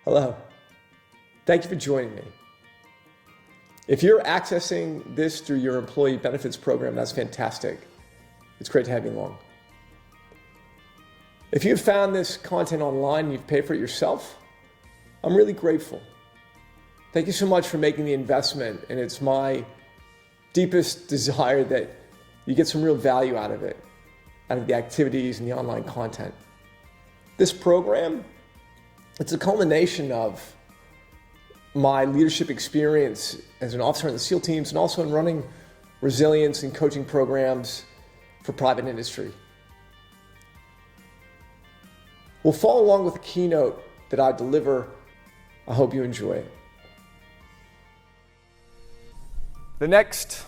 Hello. Thank you for joining me. If you're accessing this through your employee benefits program, that's fantastic. It's great to have you along. If you've found this content online and you've paid for it yourself, I'm really grateful. Thank you so much for making the investment, and it's my deepest desire that you get some real value out of it, out of the activities and the online content. This program, it's a culmination of my leadership experience as an officer in the SEAL teams and also in running resilience and coaching programs for private industry. We'll follow along with a keynote that I deliver. I hope you enjoy it. The next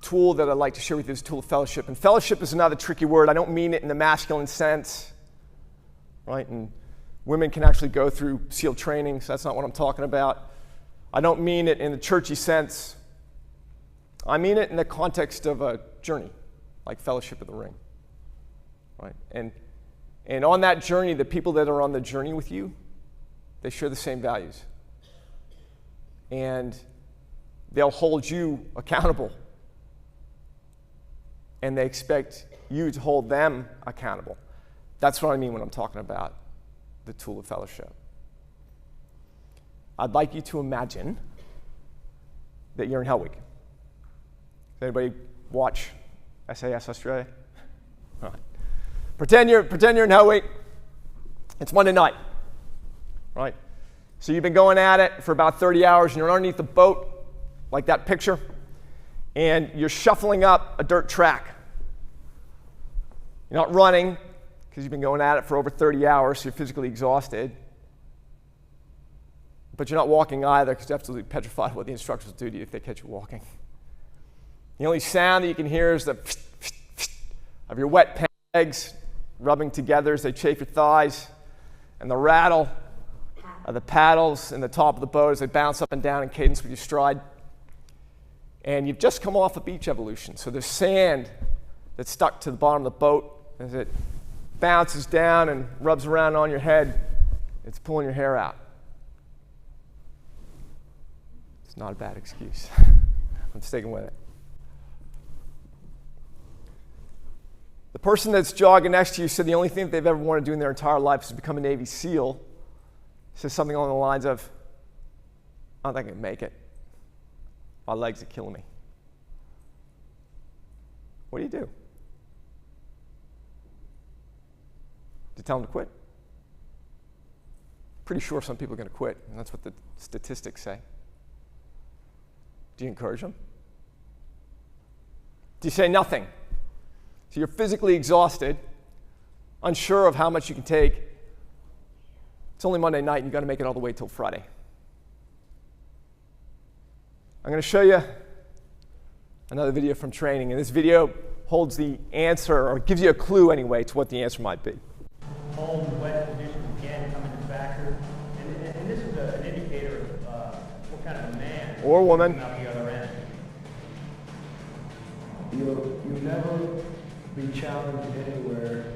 tool that I'd like to share with you is a tool of fellowship. And fellowship is another tricky word. I don't mean it in the masculine sense, right? And women can actually go through SEAL training, so that's not what I'm talking about. I don't mean it in the churchy sense. I mean it in the context of a journey, like Fellowship of the Ring, right? And on that journey, the people that are on the journey with you, they share the same values. And they'll hold you accountable. And they expect you to hold them accountable. That's what I mean when I'm talking about the tool of fellowship. I'd like you to imagine that you're in Hell Week. Does anybody watch SAS Australia? All right. Pretend you're in Hell Week. It's Monday night, right? So you've been going at it for about 30 hours, and you're underneath the boat, like that picture, and you're shuffling up a dirt track. You're not running, because you've been going at it for over 30 hours, so you're physically exhausted. But you're not walking either, because you're absolutely petrified of what the instructors will do to you if they catch you walking. The only sound that you can hear is the of your wet pegs rubbing together as they chafe your thighs, and the rattle of the paddles in the top of the boat as they bounce up and down in cadence with your stride. And you've just come off a beach evolution, so there's sand that's stuck to the bottom of the boat as it bounces down and rubs around on your head. It's pulling your hair out. It's not a bad excuse. I'm sticking with it. The person that's jogging next to you said the only thing that they've ever wanted to do in their entire life is become a Navy SEAL. Says something along the lines of, I don't think I can make it. My legs are killing me. What do you do? Do you tell them to quit? Pretty sure some people are going to quit, and that's what the statistics say. Do you encourage them? Do you say nothing? So you're physically exhausted, unsure of how much you can take. It's only Monday night, and you've got to make it all the way till Friday. I'm going to show you another video from training, and this video holds the answer, or gives you a clue anyway, to what the answer might be. Home wet conditions again coming to factor, and this is an indicator of what kind of a man or woman coming out the other end. You'll never be challenged anywhere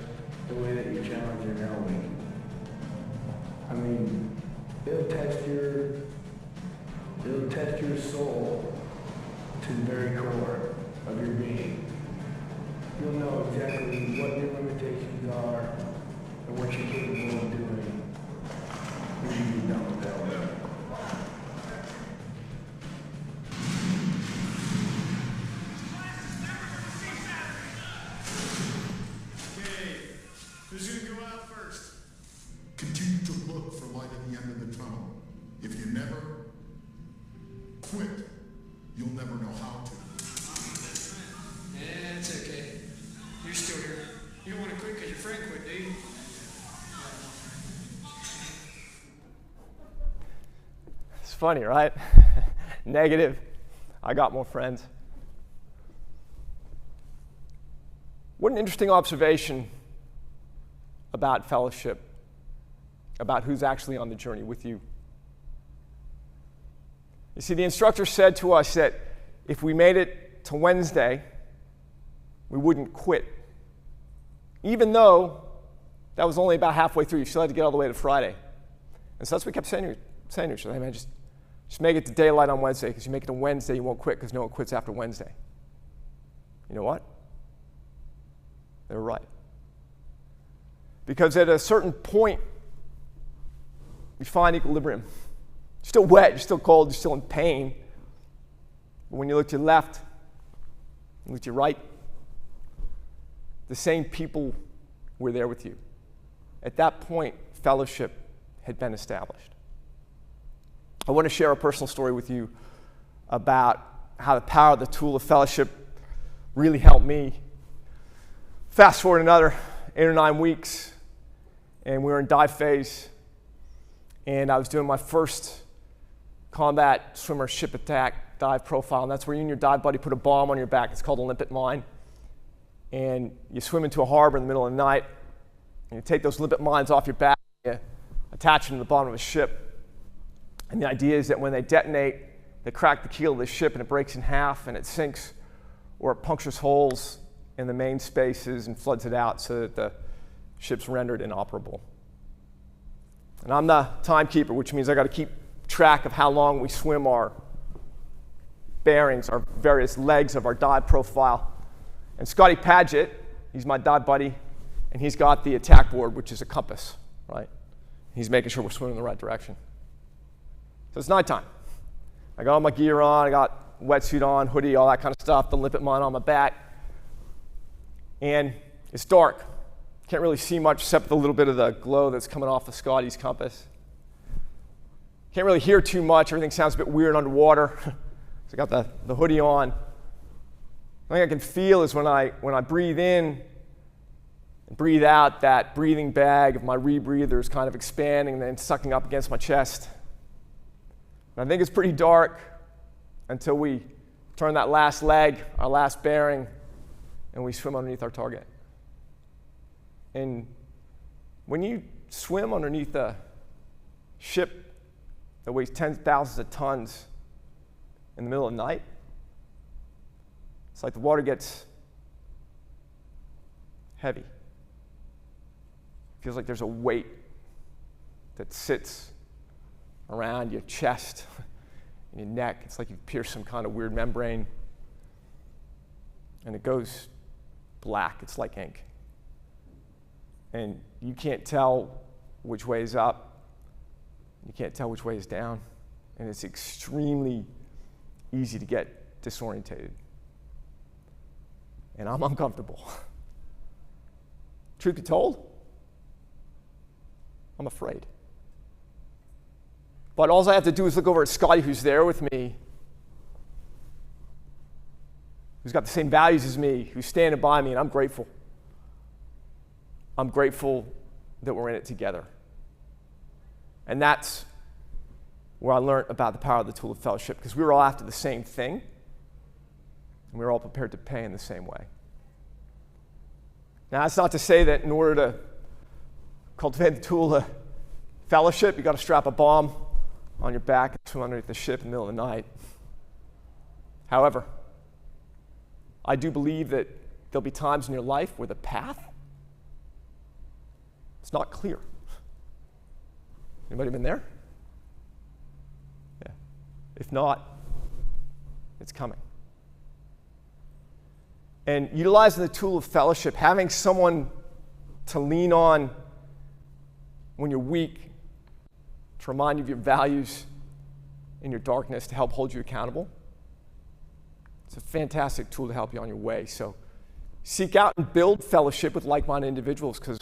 the way that you challenge your Hell Week. I mean, it'll test your soul to the very core of your being. You'll know exactly what your limitations are and what you're capable of doing when you get done with that work. Who's going to go out first? Continue to look for light at the end of the tunnel. If you never quit, you'll never know how to. Yeah, it's okay. You're still here. You don't want to quit because your friend quit, do you? It's funny, right? Negative. I got more friends. What an interesting observation about fellowship, about who's actually on the journey with you. You see, the instructor said to us that if we made it to Wednesday, we wouldn't quit. Even though that was only about halfway through, you still had to get all the way to Friday. And so that's what we kept saying to each other. Hey, man, just make it to daylight on Wednesday, because you make it to Wednesday, you won't quit, because no one quits after Wednesday. You know what? They were right. Because at a certain point, you find equilibrium. You're still wet, you're still cold, you're still in pain. But when you look to your left, you look to your right, the same people were there with you. At that point, fellowship had been established. I want to share a personal story with you about how the power of the tool of fellowship really helped me. Fast forward another 8 or 9 weeks, and we were in dive phase, and I was doing my first combat swimmer ship attack dive profile, and that's where you and your dive buddy put a bomb on your back. It's called a limpet mine. And you swim into a harbor in the middle of the night, and you take those limpet mines off your back, you attach them to the bottom of a ship. And the idea is that when they detonate, they crack the keel of the ship and it breaks in half and it sinks, or it punctures holes in the main spaces and floods it out so that the ship's rendered inoperable. And I'm the timekeeper, which means I got to keep track of how long we swim our bearings, our various legs of our dive profile. And Scotty Paget, he's my dive buddy, and he's got the attack board, which is a compass, right? He's making sure we're swimming in the right direction. So it's nighttime. I got all my gear on, I got wetsuit on, hoodie, all that kind of stuff, the limpet mine on my back. And it's dark. Can't really see much except the little bit of the glow that's coming off of Scotty's compass. Can't really hear too much. Everything sounds a bit weird underwater. So I got the hoodie on. The thing I can feel is when I breathe in and breathe out, that breathing bag of my rebreather is kind of expanding and then sucking up against my chest. And I think it's pretty dark until we turn that last leg, our last bearing, and we swim underneath our target. And when you swim underneath a ship that weighs tens of thousands of tons in the middle of the night, it's like the water gets heavy. It feels like there's a weight that sits around your chest and your neck. It's like you've pierced some kind of weird membrane, and it goes black. It's like ink. And you can't tell which way is up. You can't tell which way is down. And it's extremely easy to get disorientated. And I'm uncomfortable. Truth be told, I'm afraid. But all I have to do is look over at Scotty, who's there with me, who's got the same values as me, who's standing by me, and I'm grateful. I'm grateful that we're in it together. And that's where I learned about the power of the tool of fellowship, because we were all after the same thing, and we were all prepared to pay in the same way. Now, that's not to say that in order to cultivate the tool of fellowship, you've got to strap a bomb on your back and swim underneath the ship in the middle of the night. However, I do believe that there'll be times in your life where the path is not clear. Anybody been there? Yeah. If not, it's coming. And utilizing the tool of fellowship, having someone to lean on when you're weak, to remind you of your values in your darkness, to help hold you accountable. It's a fantastic tool to help you on your way. So seek out and build fellowship with like-minded individuals, because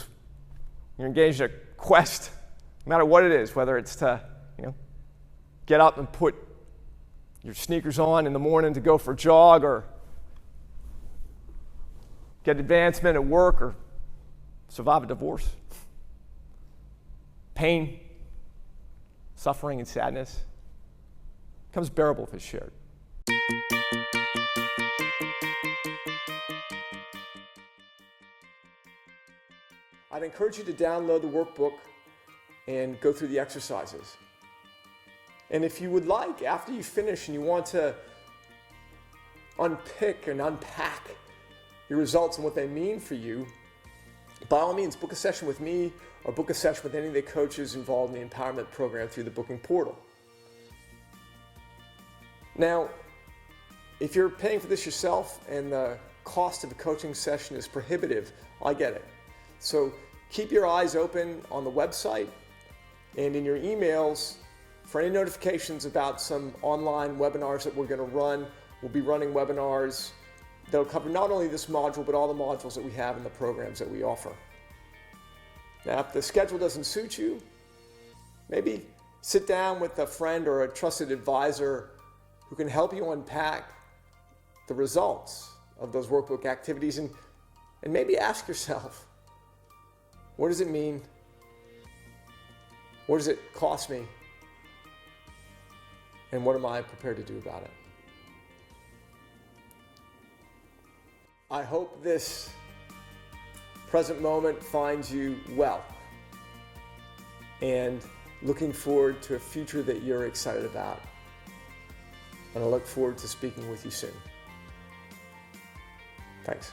you're engaged in a quest, no matter what it is, whether it's to, get up and put your sneakers on in the morning to go for a jog, or get advancement at work, or survive a divorce. Pain, suffering, and sadness becomes bearable if it's shared. I'd encourage you to download the workbook and go through the exercises. And if you would like, after you finish and you want to unpick and unpack your results and what they mean for you, by all means, book a session with me or book a session with any of the coaches involved in the empowerment program through the booking portal. Now, if you're paying for this yourself and the cost of a coaching session is prohibitive, I get it. So keep your eyes open on the website and in your emails for any notifications about some online webinars that we're going to run. We'll be running webinars that'll cover not only this module, but all the modules that we have in the programs that we offer. Now, if the schedule doesn't suit you, maybe sit down with a friend or a trusted advisor who can help you unpack the results of those workbook activities and maybe ask yourself, what does it mean? What does it cost me? And what am I prepared to do about it? I hope this present moment finds you well and looking forward to a future that you're excited about. And I look forward to speaking with you soon. Thanks.